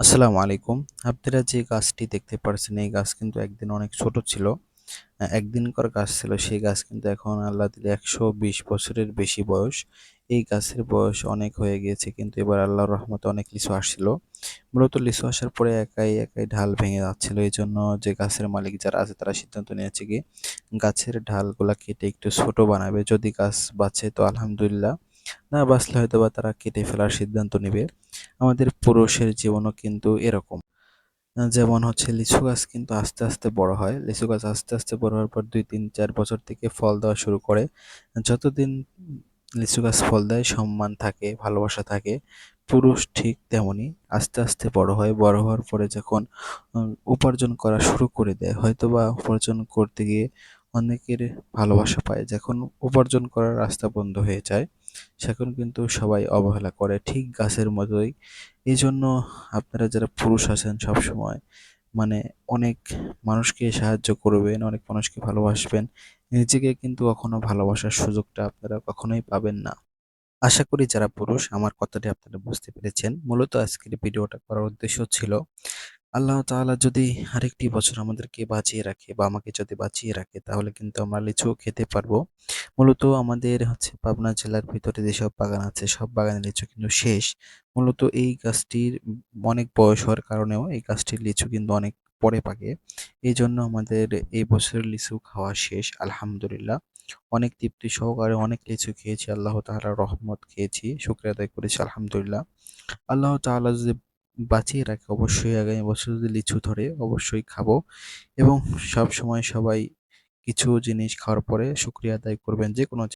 আসসালামু আলাইকুম। আপনারা যে গাছটি দেখতে পারছেন এই গাছ কিন্তু একদিন অনেক ছোট ছিল। একদিনকার গাছ ছিল সেই গাছ কিন্তু এখন আল্লাহ দিলে ১২০ বছরের বেশি বয়স। এই গাছের বয়স অনেক হয়ে গিয়েছে কিন্তু এবার আল্লাহর রহমতে অনেক লিচু আসছিল। মূলত লিচু আসার পরে একাই ঢাল ভেঙে যাচ্ছিল। এইজন্য যে গাছের মালিক যারা আছে তারা সিদ্ধান্ত নিয়েছে কি গাছের ঢালগুলা কেটে একটু ছোট বানাবে। যদি গাছ বাঁচে তো আলহামদুলিল্লাহ, না বাঁচলে হয়তোবা তারা কেটে ফেলার সিদ্ধান্ত নিবে। আমাদের পুরুষের জীবনও কিন্তু এরকম। যেমন হচ্ছে লিচু গাছ কিন্তু আস্তে আস্তে বড় হয়। লিচু গাছ আস্তে আস্তে বড় হওয়ার পর ২, ৩, ৪ বছর থেকে ফল দেওয়া শুরু করে। যতদিন লিচু গাছ ফল দেয় সম্মান থাকে, ভালোবাসা থাকে। পুরুষ ঠিক তেমনই আস্তে আস্তে বড় হয়। বড় হওয়ার পরে যখন উপার্জন করা শুরু করে দেয়, হয়তোবা উপার্জন করতে গিয়ে অনেকের ভালোবাসা পায়। যখন উপার্জন করার রাস্তা বন্ধ হয়ে যায়, সেখন কিন্তু সবাই অবহেলা করে, ঠিক গাছের মতোই। এজন্য আপনারা যারা পুরুষ আছেন সবসময় মানে অনেক মানুষকে সাহায্য করবেন, অনেক মানুষকে ভালোবাসবেন। নিজেকে কিন্তু কখনো ভালোবাসার সুযোগটা আপনারা কখনোই পাবেন না। আশা করি যারা পুরুষ আমার কথাটি আপনারা বুঝতে পেরেছেন। মূলত আজকের ভিডিওটা করার উদ্দেশ্য ছিল আল্লাহ তাআলা যদি আরেকটি বছর আমাদেরকে বাঁচিয়ে রাখে বা আমাকে যদি বাঁচিয়ে রাখে তাহলে কিন্তু আমরা লিচু খেতে পারবো। মূলত আমাদের হচ্ছে পাবনা জেলার ভিতরে যেসব বাগান আছে সব বাগানের লিচু কিন্তু শেষ। মূলত এই গাছটির অনেক বয়স হওয়ার কারণেও এই গাছটির লিচু কিন্তু অনেক পরে পাকে। এই জন্য আমাদের এই বছরের লিচু খাওয়া শেষ আলহামদুলিল্লাহ। অনেক তৃপ্তি সহকারে অনেক লিচু খেয়েছি, আল্লাহ তাআলার রহমত খেয়েছি, শুকরিয়া আদায় করেছি আলহামদুলিল্লাহ। আল্লাহ তাআলা যদি বাঁচিয়ে রাখে অবশ্যই আগামী বছর যদি লিচু ধরে অবশ্যই খাবো। এবং সবসময় সবাই কিছু জিনিস খাওয়ার পরে শুকরিয়া আদায় করবেন, যে কোনো